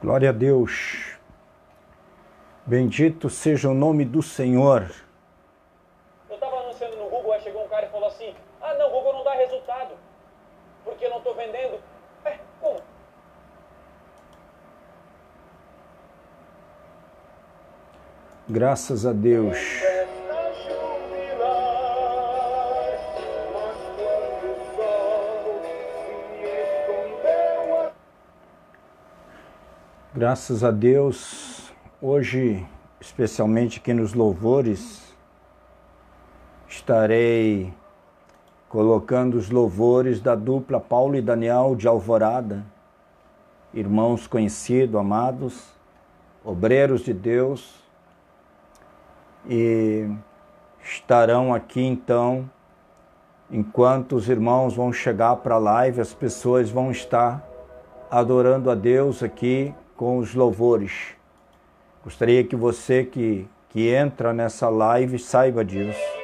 Glória a Deus. Bendito seja o nome do Senhor. Eu estava anunciando no Google, aí chegou um cara e falou assim: ah, não, o Google não dá resultado, porque eu não estou vendendo. Como? Graças a Deus. Graças a Deus, hoje, especialmente aqui nos louvores, estarei colocando os louvores da dupla Paulo e Daniel de Alvorada, irmãos conhecidos, amados, obreiros de Deus, e estarão aqui então, enquanto os irmãos vão chegar para a live, as pessoas vão estar adorando a Deus aqui com os louvores. Gostaria que você que entra nessa live saiba disso.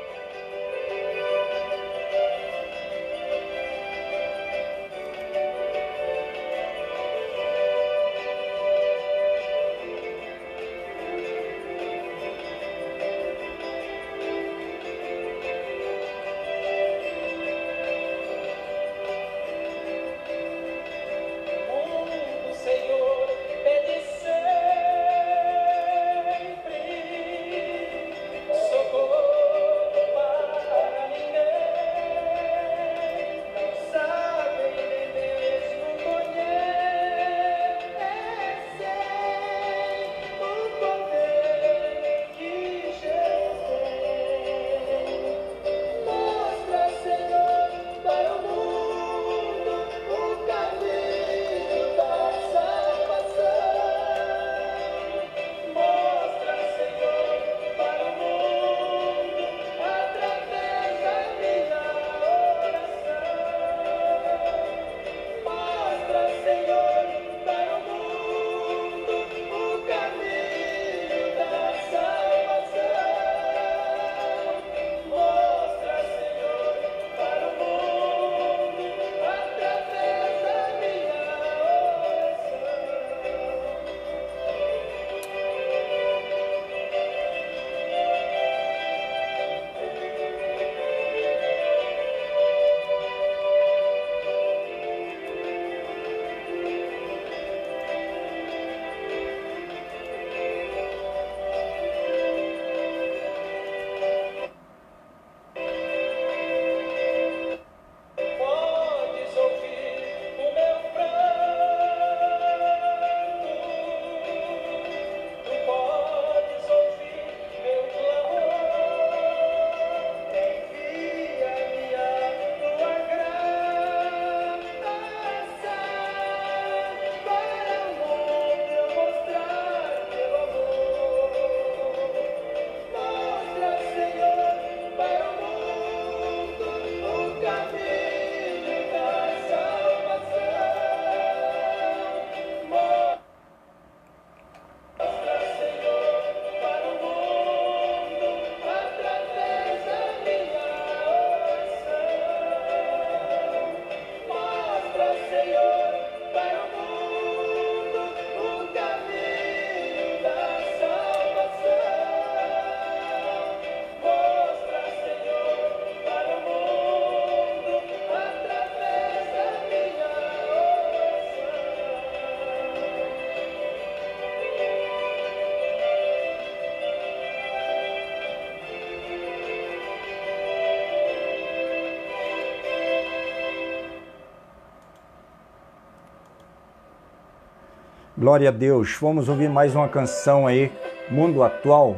Glória a Deus. Vamos ouvir mais uma canção aí, Mundo Atual,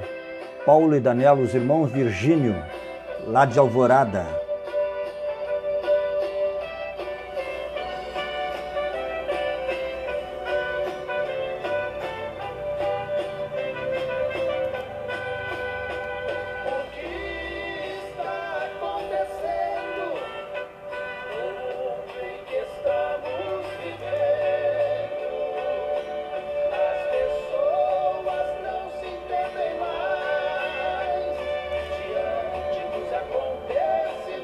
Paulo e Daniel, os irmãos Virgínio, lá de Alvorada. Diante nos acontece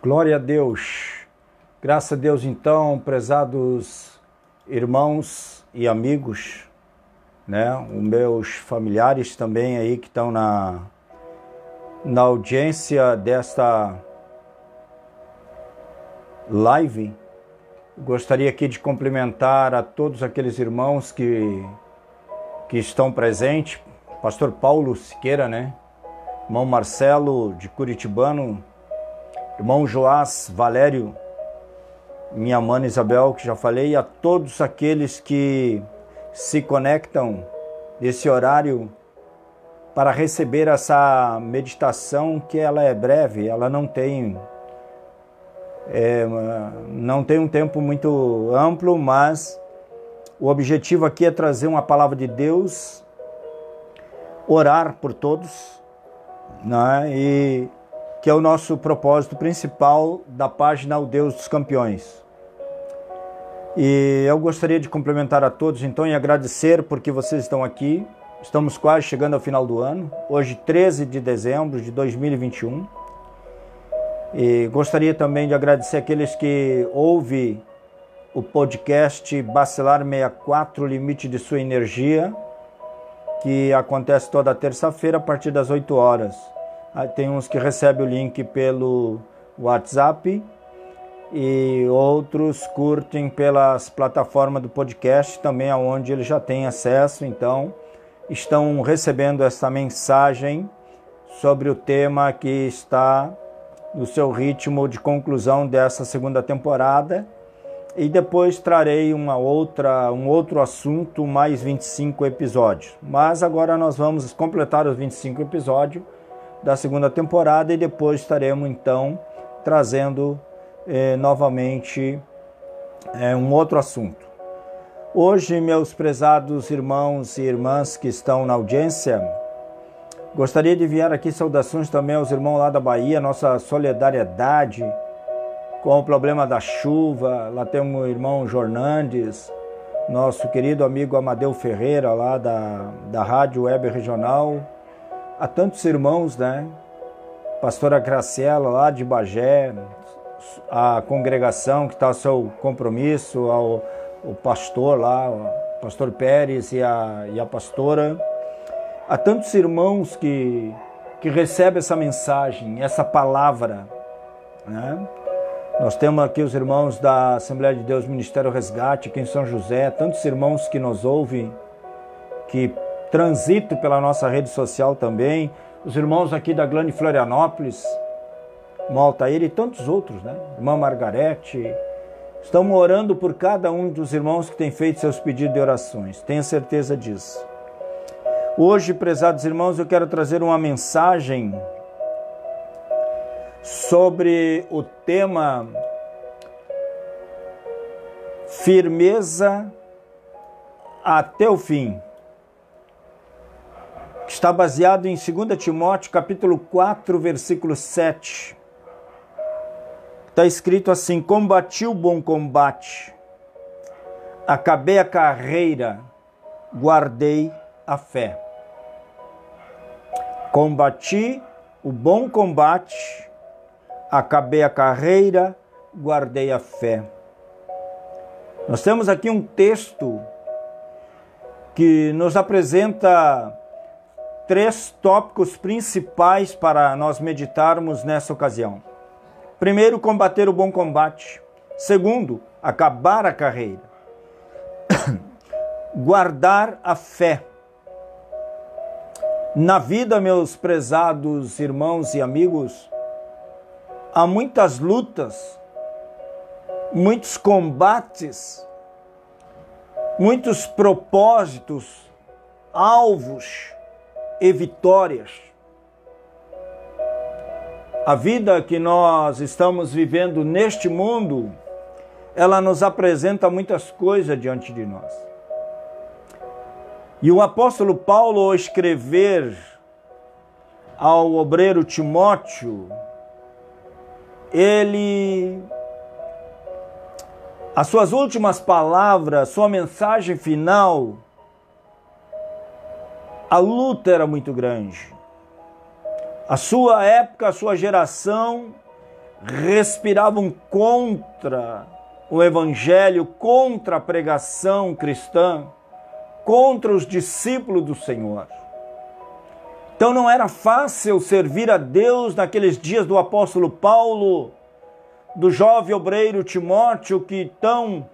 Glória a Deus. Graças a Deus, então, prezados irmãos e amigos, né? Os meus familiares também aí que estão na audiência desta live. Gostaria aqui de cumprimentar a todos aqueles irmãos que estão presentes. Pastor Paulo Siqueira, né? Irmão Marcelo de Curitibano, irmão Joás Valério, minha mãe Isabel, que já falei, e a todos aqueles que se conectam nesse horário para receber essa meditação, que ela é breve, ela não tem um tempo muito amplo, mas o objetivo aqui é trazer uma palavra de Deus, orar por todos, né? E que é o nosso propósito principal da página O Deus dos Campeões. E eu gostaria de cumprimentar a todos, então, e agradecer porque vocês estão aqui. Estamos quase chegando ao final do ano, hoje 13 de dezembro de 2021. E gostaria também de agradecer aqueles que ouvem o podcast Bacelar 64, Limite de Sua Energia, que acontece toda terça-feira a partir das 8 horas. Tem uns que recebem o link pelo WhatsApp e outros curtem pelas plataformas do podcast também, onde eles já têm acesso. Então, estão recebendo essa mensagem sobre o tema que está no seu ritmo de conclusão dessa segunda temporada. E depois trarei um outro assunto, mais 25 episódios. Mas agora nós vamos completar os 25 episódios da segunda temporada e depois estaremos então trazendo novamente um outro assunto. Hoje, meus prezados irmãos e irmãs que estão na audiência, gostaria de enviar aqui saudações também aos irmãos lá da Bahia, nossa solidariedade com o problema da chuva. Lá temos o irmão Jornandes, nosso querido amigo Amadeu Ferreira, lá da Rádio Web Regional. Há tantos irmãos, né? Pastora Graciela, lá de Bagé, a congregação que está ao seu compromisso, o pastor lá, o pastor Pérez e a pastora. Há tantos irmãos que recebem essa mensagem, essa palavra, né? Nós temos aqui os irmãos da Assembleia de Deus Ministério Resgate, aqui em São José, tantos irmãos que nos ouvem, que transitam pela nossa rede social também, os irmãos aqui da Glane Florianópolis, irmão Altair e tantos outros, né? Irmã Margarete. Estamos orando por cada um dos irmãos que tem feito seus pedidos de orações, tenha certeza disso. Hoje, prezados irmãos, eu quero trazer uma mensagem sobre o tema firmeza até o fim, que está baseado em 2 Timóteo capítulo 4, versículo 7. Está escrito assim: combati o bom combate, acabei a carreira, guardei a fé. Combati o bom combate, acabei a carreira, guardei a fé. Nós temos aqui um texto que nos apresenta 3 tópicos principais para nós meditarmos nessa ocasião. Primeiro, combater o bom combate. Segundo, acabar a carreira. Guardar a fé. Na vida, meus prezados irmãos e amigos, há muitas lutas, muitos combates, muitos propósitos, alvos e vitórias. A vida que nós estamos vivendo neste mundo, ela nos apresenta muitas coisas diante de nós. E o apóstolo Paulo, ao escrever ao obreiro Timóteo, as suas últimas palavras, sua mensagem final, a luta era muito grande. A sua época, a sua geração respiravam contra o Evangelho, contra a pregação cristã, contra os discípulos do Senhor. Então não era fácil servir a Deus naqueles dias do apóstolo Paulo, do jovem obreiro Timóteo, que tão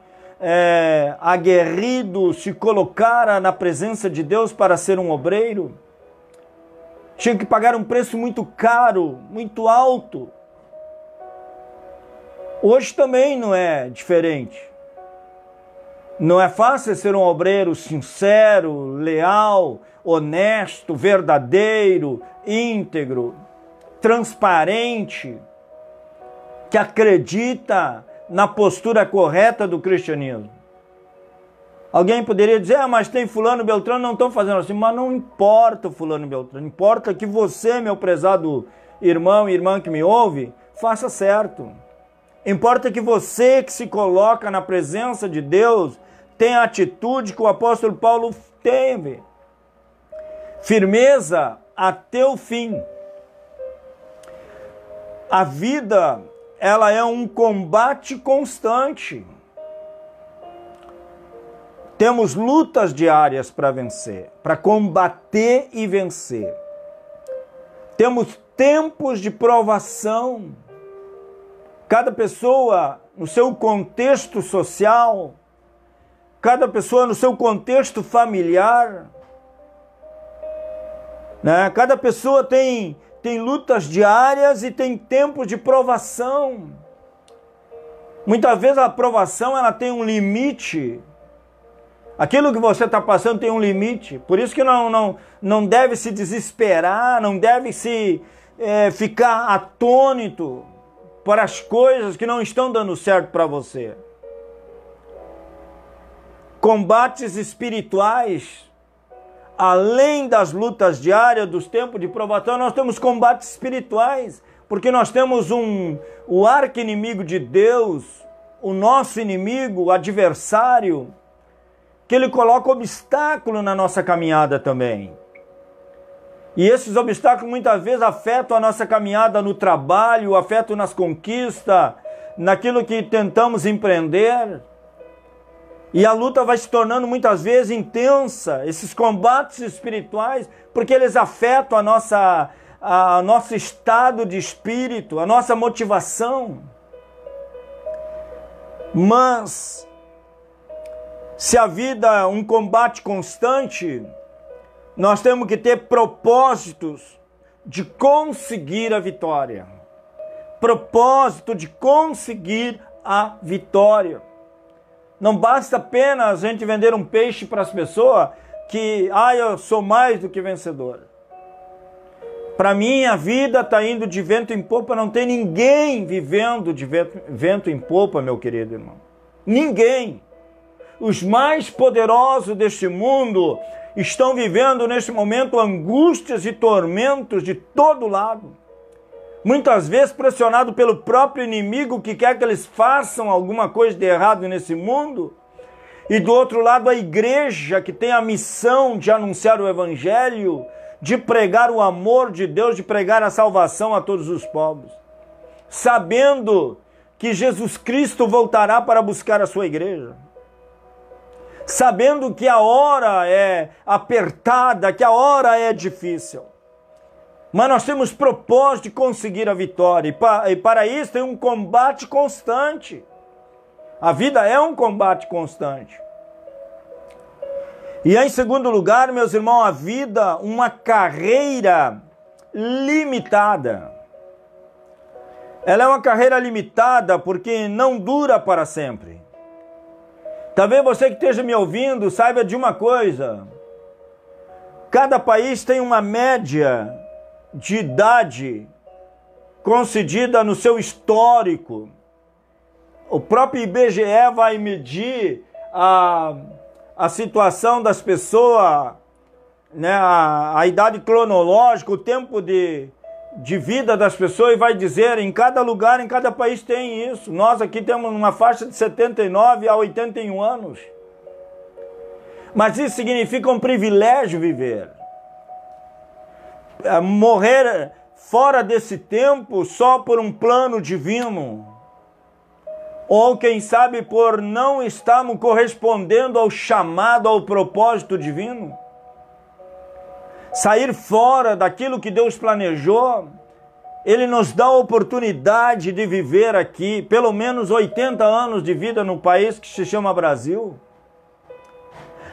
aguerrido se colocara na presença de Deus para ser um obreiro. Tinha que pagar um preço muito caro, muito alto. Hoje também não é diferente. Não é fácil ser um obreiro sincero, leal, honesto, verdadeiro, íntegro, transparente, que acredita na postura correta do cristianismo. Alguém poderia dizer, mas tem fulano e beltrano, não estão fazendo assim. Mas não importa o fulano e beltrano, importa que você, meu prezado irmão e irmã que me ouve, faça certo. Importa que você que se coloca na presença de Deus tenha a atitude que o apóstolo Paulo teve. Firmeza até o fim. A vida, ela é um combate constante. Temos lutas diárias para vencer, para combater e vencer. Temos tempos de provação. Cada pessoa no seu contexto social, cada pessoa no seu contexto familiar, né? Cada pessoa tem lutas diárias e tem tempos de provação. Muitas vezes a provação ela tem um limite. Aquilo que você está passando tem um limite. Por isso que não deve se desesperar, não deve se ficar atônito para as coisas que não estão dando certo para você. Combates espirituais, além das lutas diárias, dos tempos de provação, nós temos combates espirituais, porque nós temos o arqui-inimigo de Deus, o nosso inimigo, o adversário, que ele coloca obstáculo na nossa caminhada também. E esses obstáculos muitas vezes afetam a nossa caminhada no trabalho, afetam nas conquistas, naquilo que tentamos empreender. E a luta vai se tornando muitas vezes intensa, esses combates espirituais, porque eles afetam a nosso estado de espírito, a nossa motivação. Mas, se a vida é um combate constante, nós temos que ter propósitos de conseguir a vitória. Propósito de conseguir a vitória. Não basta apenas a gente vender um peixe para as pessoas que, eu sou mais do que vencedor. Para mim, a vida está indo de vento em popa, não tem ninguém vivendo de vento em popa, meu querido irmão. Ninguém. Os mais poderosos deste mundo estão vivendo neste momento angústias e tormentos de todo lado. Muitas vezes pressionado pelo próprio inimigo que quer que eles façam alguma coisa de errado nesse mundo. E do outro lado a igreja que tem a missão de anunciar o evangelho, de pregar o amor de Deus, de pregar a salvação a todos os povos. Sabendo que Jesus Cristo voltará para buscar a sua igreja. Sabendo que a hora é apertada, que a hora é difícil. Mas nós temos propósito de conseguir a vitória. E para isso tem um combate constante. A vida é um combate constante. E em segundo lugar, meus irmãos, a vida, uma carreira limitada. Ela é uma carreira limitada porque não dura para sempre. Talvez você que esteja me ouvindo saiba de uma coisa. Cada país tem uma média de idade concedida no seu histórico. O próprio IBGE vai medir a situação das pessoas, né, a idade cronológica, o tempo de vida das pessoas, e vai dizer em cada lugar, em cada país tem isso. Nós aqui temos uma faixa de 79 a 81 anos. Mas isso significa um privilégio viver. Morrer fora desse tempo só por um plano divino, ou quem sabe por não estarmos correspondendo ao chamado, ao propósito divino. Sair fora daquilo que Deus planejou, Ele nos dá a oportunidade de viver aqui, pelo menos 80 anos de vida no país que se chama Brasil.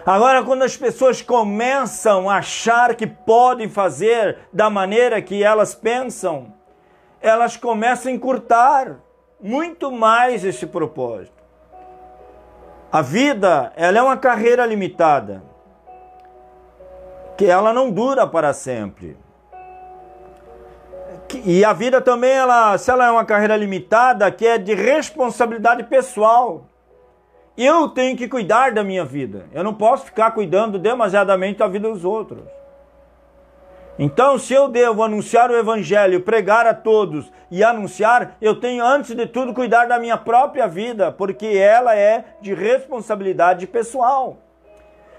Agora, quando as pessoas começam a achar que podem fazer da maneira que elas pensam, elas começam a encurtar muito mais esse propósito. A vida, ela é uma carreira limitada, que ela não dura para sempre. E a vida também, se ela é uma carreira limitada, que é de responsabilidade pessoal. Eu tenho que cuidar da minha vida. Eu não posso ficar cuidando demasiadamente da vida dos outros. Então, se eu devo anunciar o Evangelho, pregar a todos e anunciar, eu tenho, antes de tudo, cuidar da minha própria vida, porque ela é de responsabilidade pessoal.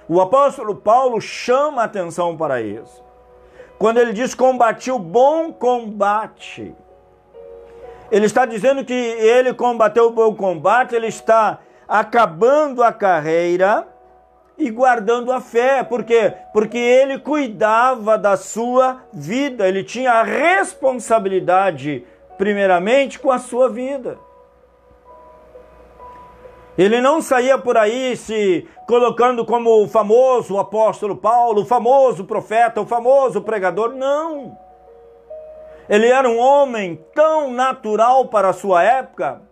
O apóstolo Paulo chama a atenção para isso. Quando ele diz combati o bom combate, ele está dizendo que ele combateu o bom combate, ele está acabando a carreira e guardando a fé. Por quê? Porque ele cuidava da sua vida, ele tinha a responsabilidade, primeiramente, com a sua vida. Ele não saía por aí se colocando como o famoso apóstolo Paulo, o famoso profeta, o famoso pregador. Não! Ele era um homem tão natural para a sua época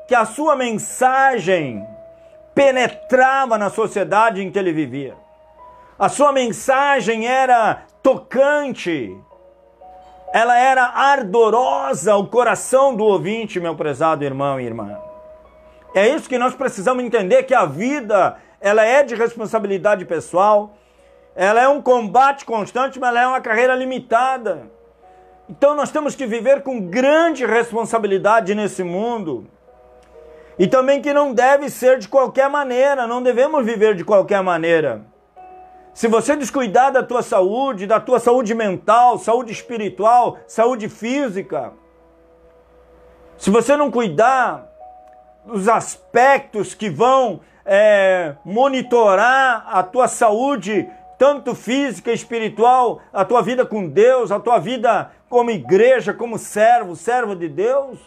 que a sua mensagem penetrava na sociedade em que ele vivia. A sua mensagem era tocante, ela era ardorosa ao coração do ouvinte, meu prezado irmão e irmã. É isso que nós precisamos entender, que a vida, ela é de responsabilidade pessoal, ela é um combate constante, mas ela é uma carreira limitada. Então nós temos que viver com grande responsabilidade nesse mundo. E também que não deve ser de qualquer maneira, não devemos viver de qualquer maneira. Se você descuidar da tua saúde mental, saúde espiritual, saúde física, se você não cuidar dos aspectos que vão monitorar a tua saúde, tanto física e espiritual, a tua vida com Deus, a tua vida como igreja, como servo de Deus,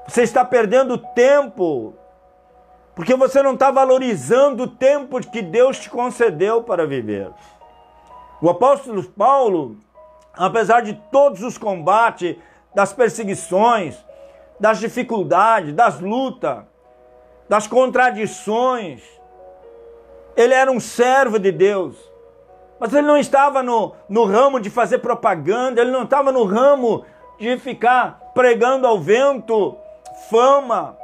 você está perdendo tempo, porque você não está valorizando o tempo que Deus te concedeu para viver. O apóstolo Paulo, apesar de todos os combates, das perseguições, das dificuldades, das lutas, das contradições, ele era um servo de Deus, mas ele não estava no ramo de fazer propaganda, ele não estava no ramo de ficar pregando ao vento fama,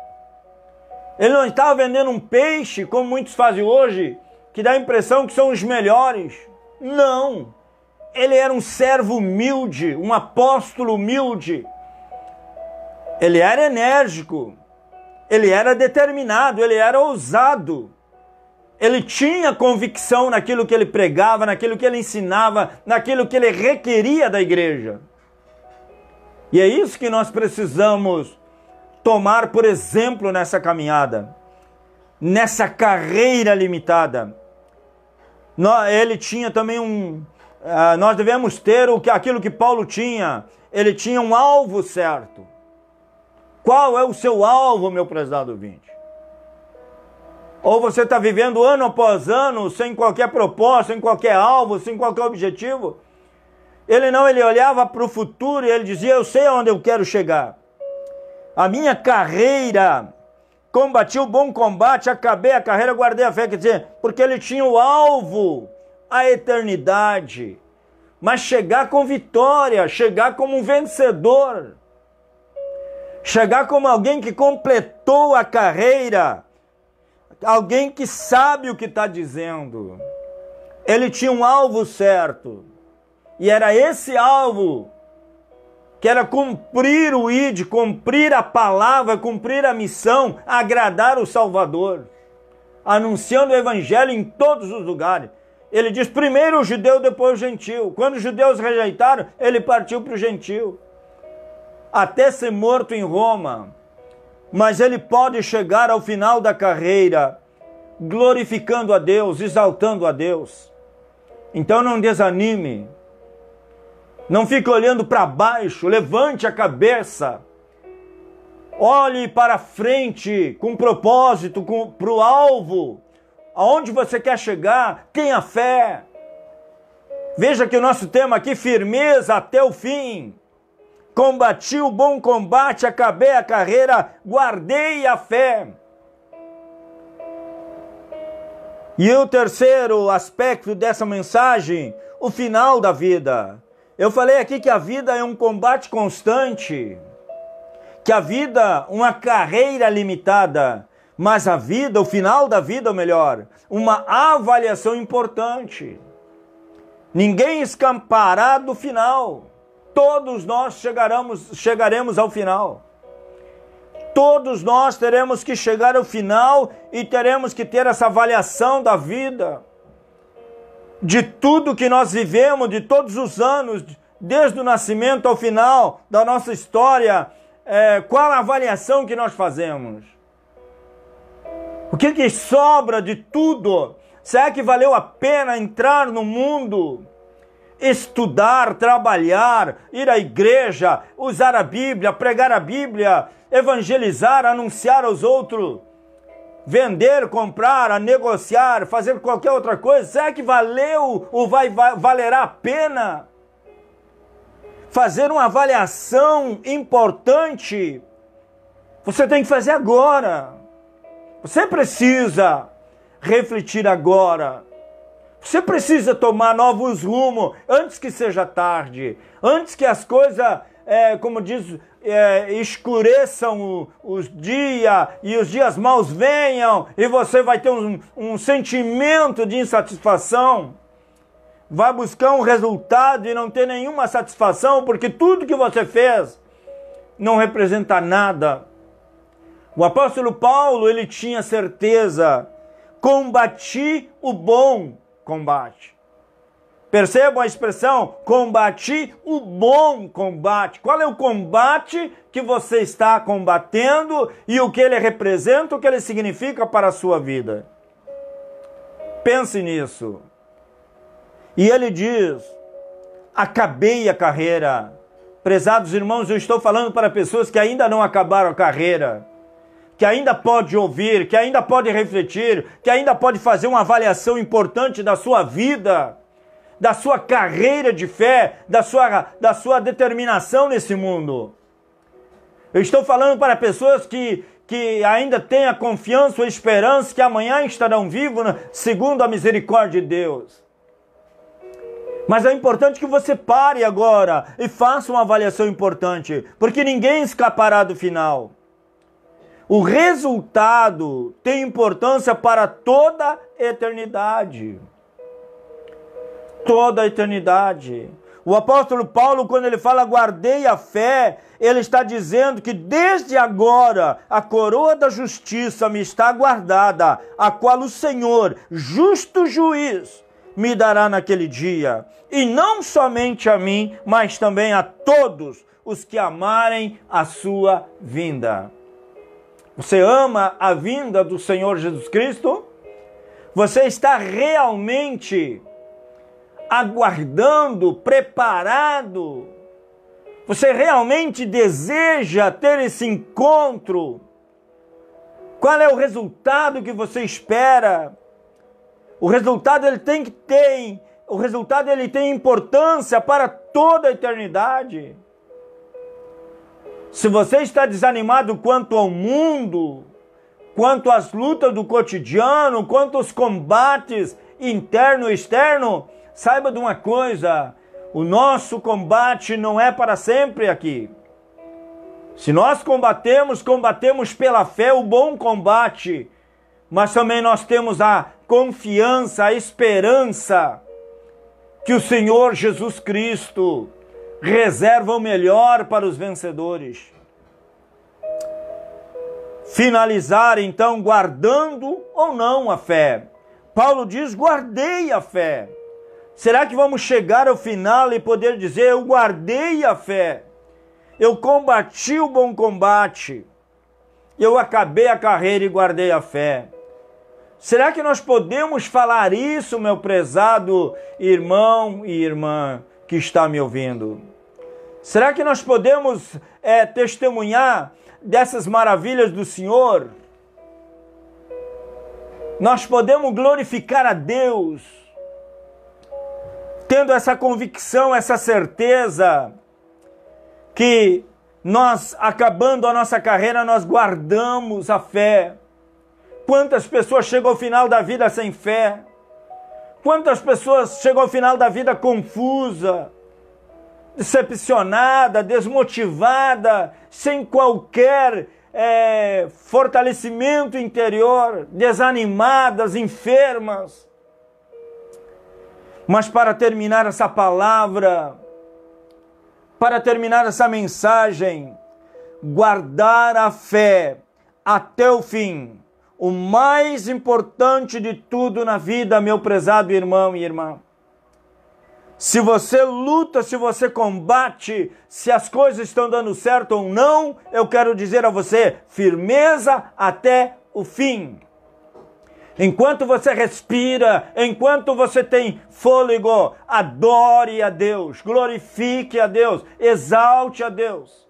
ele não estava vendendo um peixe, como muitos fazem hoje, que dá a impressão que são os melhores. Não, ele era um servo humilde, um apóstolo humilde. Ele era enérgico, ele era determinado, ele era ousado. Ele tinha convicção naquilo que ele pregava, naquilo que ele ensinava, naquilo que ele requeria da igreja. E é isso que nós precisamos tomar, por exemplo, nessa caminhada, nessa carreira limitada. Ele tinha também nós devemos ter aquilo que Paulo tinha. Ele tinha um alvo certo. Qual é o seu alvo, meu prezado ouvinte? Ou você está vivendo ano após ano, sem qualquer propósito, sem qualquer alvo, sem qualquer objetivo? Ele olhava para o futuro e ele dizia, eu sei aonde eu quero chegar. A minha carreira, combati o bom combate, acabei a carreira, guardei a fé. Quer dizer, porque ele tinha o alvo, a eternidade. Mas chegar com vitória, chegar como um vencedor. Chegar como alguém que completou a carreira. Alguém que sabe o que está dizendo. Ele tinha um alvo certo. E era esse alvo que era cumprir o ID, cumprir a palavra, cumprir a missão, agradar o Salvador, anunciando o Evangelho em todos os lugares. Ele diz primeiro o judeu, depois o gentil. Quando os judeus rejeitaram, ele partiu para o gentil. Até ser morto em Roma. Mas ele pode chegar ao final da carreira glorificando a Deus, exaltando a Deus. Então não desanime. Não fique olhando para baixo, levante a cabeça. Olhe para frente com propósito, para o alvo. Aonde você quer chegar, tenha fé. Veja que o nosso tema aqui, firmeza até o fim. Combati o bom combate, acabei a carreira, guardei a fé. E o terceiro aspecto dessa mensagem, o final da vida. Eu falei aqui que a vida é um combate constante, que a vida é uma carreira limitada, mas a vida, o final da vida, ou melhor, uma avaliação importante. Ninguém escapará do final. Todos nós chegaremos ao final. Todos nós teremos que chegar ao final e teremos que ter essa avaliação da vida, de tudo que nós vivemos, de todos os anos, desde o nascimento ao final da nossa história, qual a avaliação que nós fazemos? O que sobra de tudo? Será que valeu a pena entrar no mundo, estudar, trabalhar, ir à igreja, usar a Bíblia, pregar a Bíblia, evangelizar, anunciar aos outros, vender, comprar, negociar, fazer qualquer outra coisa? Será que valeu ou valerá a pena fazer uma avaliação importante? Você tem que fazer agora. Você precisa refletir agora. Você precisa tomar novos rumos antes que seja tarde, antes que as coisas, como diz, escureçam os dias e os dias maus venham e você vai ter um sentimento de insatisfação. Vai buscar um resultado e não ter nenhuma satisfação porque tudo que você fez não representa nada. O apóstolo Paulo, ele tinha certeza, combati o bom combate. Percebam a expressão, combati o bom combate. Qual é o combate que você está combatendo e o que ele representa, o que ele significa para a sua vida? Pense nisso. E ele diz, acabei a carreira. Prezados irmãos, eu estou falando para pessoas que ainda não acabaram a carreira, que ainda pode ouvir, que ainda pode refletir, que ainda pode fazer uma avaliação importante da sua vida, da sua carreira de fé, da sua determinação nesse mundo. Eu estou falando para pessoas que ainda têm a confiança ou a esperança que amanhã estarão vivos, segundo a misericórdia de Deus. Mas é importante que você pare agora e faça uma avaliação importante, porque ninguém escapará do final. O resultado tem importância para toda a eternidade. Toda a eternidade. O apóstolo Paulo, quando ele fala guardei a fé, ele está dizendo que desde agora a coroa da justiça me está guardada, a qual o Senhor, justo juiz, me dará naquele dia. E não somente a mim, mas também a todos os que amarem a sua vinda. Você ama a vinda do Senhor Jesus Cristo? Você está realmente aguardando, preparado? Você realmente deseja ter esse encontro? Qual é o resultado que você espera? O resultado ele tem importância para toda a eternidade. Se você está desanimado quanto ao mundo, quanto às lutas do cotidiano, quanto aos combates interno e externo, saiba de uma coisa, o nosso combate não é para sempre aqui. Se nós combatemos pela fé o bom combate, mas também nós temos a confiança, a esperança que o Senhor Jesus Cristo reserva o melhor para os vencedores. Finalizar então guardando ou não a fé. Paulo diz, guardei a fé. Será que vamos chegar ao final e poder dizer, eu guardei a fé, eu combati o bom combate, eu acabei a carreira e guardei a fé? Será que nós podemos falar isso, meu prezado irmão e irmã que está me ouvindo? Será que nós podemos testemunhar dessas maravilhas do Senhor? Nós podemos glorificar a Deus, tendo essa convicção, essa certeza, que nós, acabando a nossa carreira, nós guardamos a fé. Quantas pessoas chegam ao final da vida sem fé? Quantas pessoas chegam ao final da vida confusa, decepcionada, desmotivada, sem qualquer fortalecimento interior, desanimadas, enfermas? Mas para terminar essa palavra, para terminar essa mensagem, guardar a fé até o fim, o mais importante de tudo na vida, meu prezado irmão e irmã. Se você luta, se você combate, se as coisas estão dando certo ou não, eu quero dizer a você, firmeza até o fim. Enquanto você respira, enquanto você tem fôlego, adore a Deus, glorifique a Deus, exalte a Deus,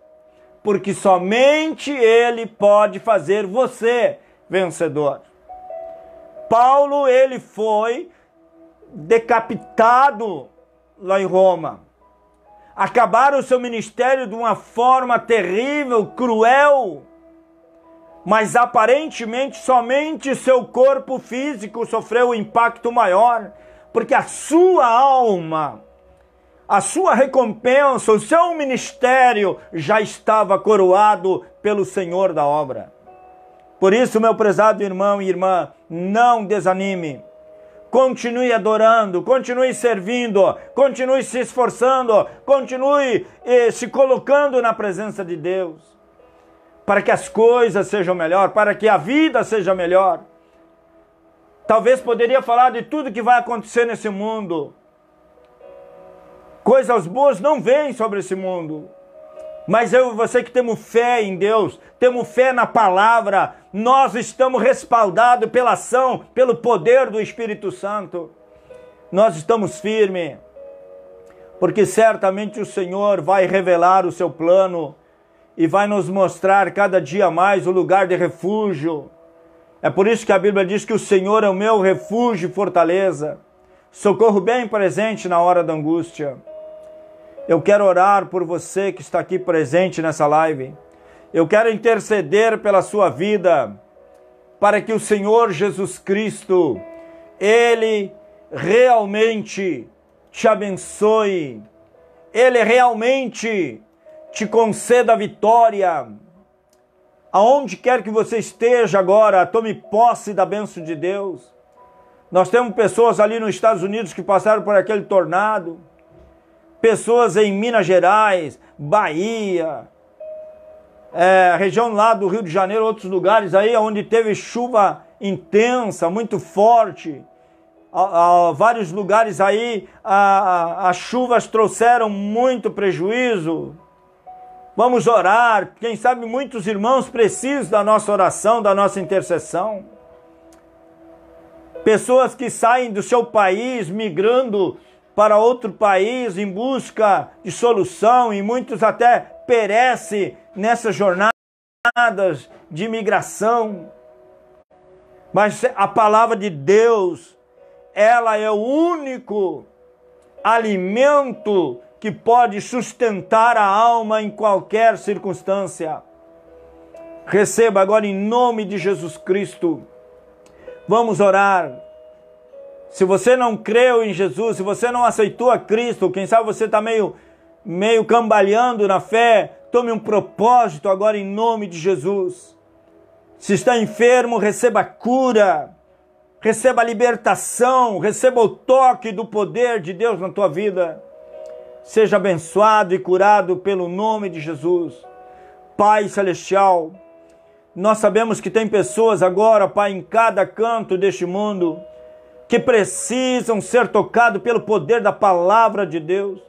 porque somente Ele pode fazer você vencedor. Paulo, ele foi decapitado lá em Roma. Acabaram o seu ministério de uma forma terrível, cruel, mas aparentemente somente seu corpo físico sofreu um impacto maior, porque a sua alma, a sua recompensa, o seu ministério já estava coroado pelo Senhor da obra. Por isso, meu prezado irmão e irmã, não desanime. Continue adorando, continue servindo, continue se esforçando, continue se colocando na presença de Deus, para que as coisas sejam melhor, para que a vida seja melhor. Talvez poderia falar de tudo que vai acontecer nesse mundo. Coisas boas não vêm sobre esse mundo. Mas eu e você que temos fé em Deus, temos fé na palavra, nós estamos respaldados pela ação, pelo poder do Espírito Santo. Nós estamos firmes, porque certamente o Senhor vai revelar o seu plano e vai nos mostrar cada dia mais o lugar de refúgio. É por isso que a Bíblia diz que o Senhor é o meu refúgio e fortaleza, socorro bem presente na hora da angústia. Eu quero orar por você que está aqui presente nessa live. Eu quero interceder pela sua vida, para que o Senhor Jesus Cristo, Ele realmente te abençoe, Ele realmente te conceda a vitória. Aonde quer que você esteja agora, tome posse da bênção de Deus. Nós temos pessoas ali nos Estados Unidos que passaram por aquele tornado, pessoas em Minas Gerais, Bahia, região lá do Rio de Janeiro, outros lugares aí onde teve chuva intensa, muito forte. Vários lugares aí as chuvas trouxeram muito prejuízo. Vamos orar, quem sabe muitos irmãos precisam da nossa oração, da nossa intercessão. Pessoas que saem do seu país migrando para outro país em busca de solução, e muitos até perecem nessas jornadas de imigração. Mas a palavra de Deus, ela é o único alimento que pode sustentar a alma em qualquer circunstância. Receba agora em nome de Jesus Cristo. Vamos orar. Se você não creu em Jesus, se você não aceitou a Cristo, quem sabe você está meio cambaleando na fé, tome um propósito agora em nome de Jesus. Se está enfermo, receba cura, receba libertação, receba o toque do poder de Deus na tua vida. Seja abençoado e curado pelo nome de Jesus. Pai Celestial, nós sabemos que tem pessoas agora, Pai, em cada canto deste mundo, que precisam ser tocados pelo poder da palavra de Deus,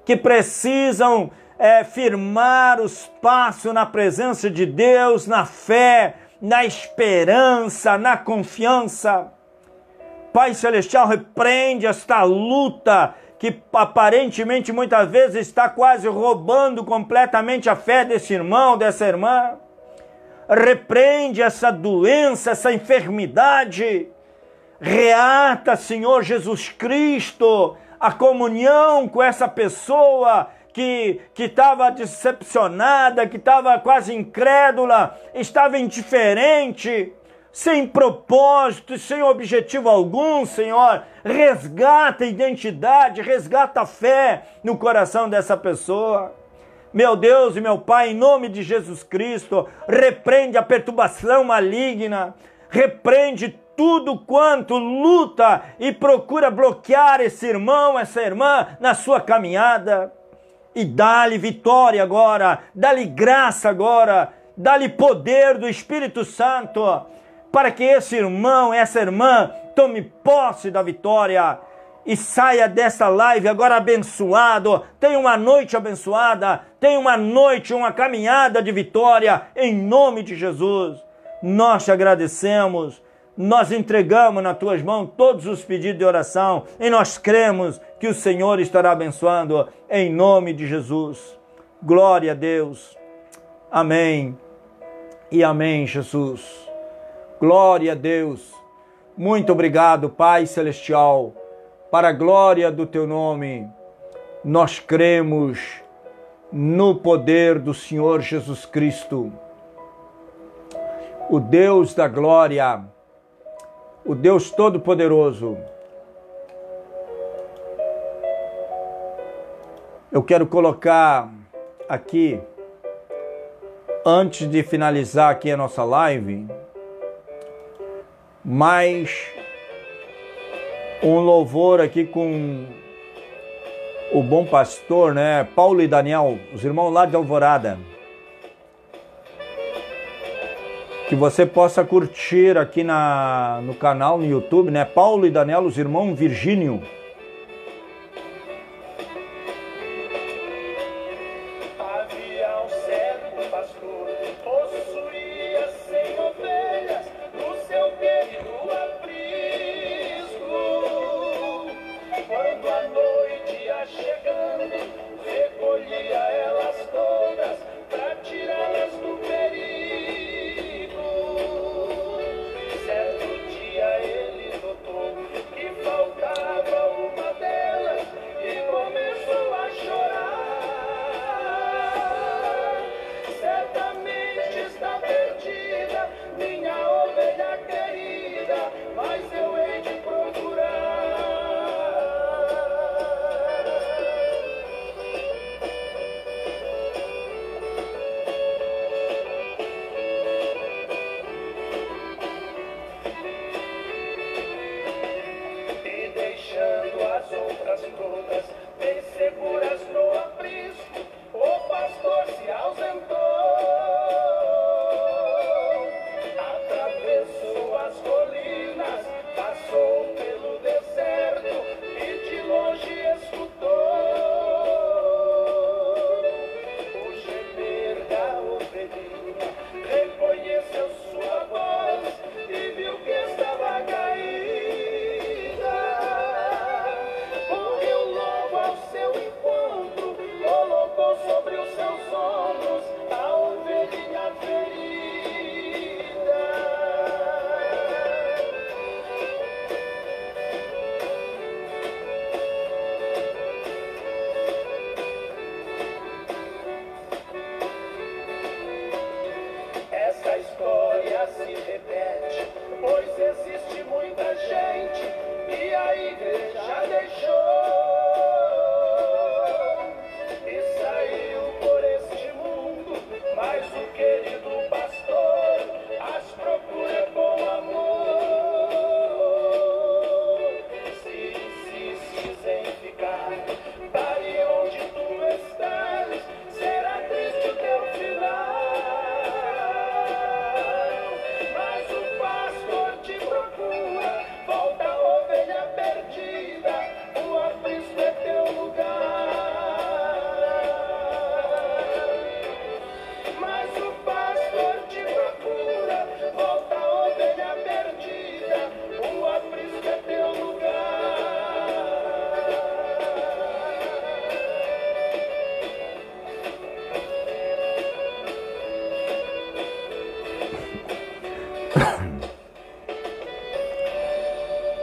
que precisam firmar os passos na presença de Deus, na fé, na esperança, na confiança. Pai Celestial, repreende esta luta que aparentemente muitas vezes está quase roubando completamente a fé desse irmão, dessa irmã. Repreende essa doença, essa enfermidade. Reata, Senhor Jesus Cristo, a comunhão com essa pessoa que estava decepcionada, que estava quase incrédula, estava indiferente, sem propósito, sem objetivo algum, Senhor. Resgata a identidade, resgata a fé no coração dessa pessoa. Meu Deus e meu Pai, em nome de Jesus Cristo, repreende a perturbação maligna, repreende tudo quanto luta e procura bloquear esse irmão, essa irmã na sua caminhada. E dá-lhe vitória agora, dá-lhe graça agora, dá-lhe poder do Espírito Santo, para que esse irmão, essa irmã, tome posse da vitória e saia dessa live agora abençoado. Tenha uma noite abençoada, tenha uma noite, uma caminhada de vitória, em nome de Jesus. Nós te agradecemos, nós entregamos nas tuas mãos todos os pedidos de oração e nós cremos que o Senhor estará abençoando em nome de Jesus. Glória a Deus. Amém e amém, Jesus. Glória a Deus. Muito obrigado, Pai Celestial. Para a glória do teu nome, nós cremos no poder do Senhor Jesus Cristo, o Deus da glória, o Deus Todo-Poderoso. Eu quero colocar aqui, antes de finalizar aqui a nossa live, mais um louvor aqui com o bom pastor, né? Paulo e Daniel, os irmãos lá de Alvorada. Que você possa curtir aqui no canal, no YouTube, né? Paulo e Daniel, os irmãos Virgínio. Certo dia ele notou que faltava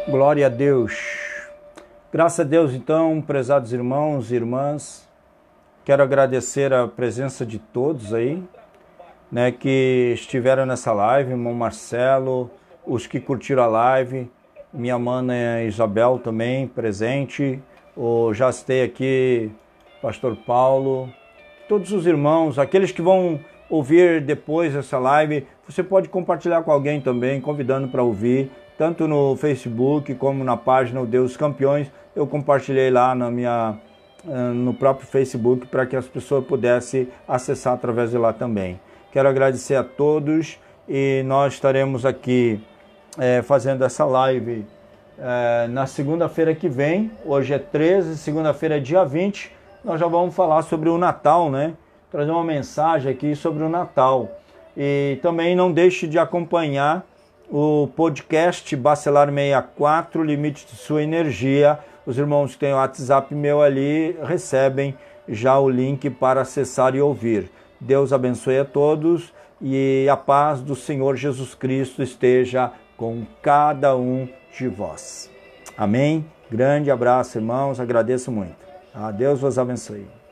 Glória a Deus. Graças a Deus, então, prezados irmãos e irmãs, quero agradecer a presença de todos aí, né, que estiveram nessa live, irmão Marcelo, os que curtiram a live, minha mana Isabel também presente, já citei aqui pastor Paulo, todos os irmãos, aqueles que vão ouvir depois essa live, você pode compartilhar com alguém também, convidando para ouvir, tanto no Facebook como na página O Deus Campeões. Eu compartilhei lá no próprio Facebook para que as pessoas pudessem acessar através de lá também. Quero agradecer a todos e nós estaremos aqui fazendo essa live na segunda-feira que vem. Hoje é 13, segunda-feira é dia 20. Nós já vamos falar sobre o Natal, né? Trazer uma mensagem aqui sobre o Natal. E também não deixe de acompanhar o podcast Bacelar 64, Limite de Sua Energia. Os irmãos que têm o WhatsApp meu ali recebem já o link para acessar e ouvir. Deus abençoe a todos e a paz do Senhor Jesus Cristo esteja com cada um de vós. Amém? Grande abraço, irmãos. Agradeço muito. Deus vos abençoe.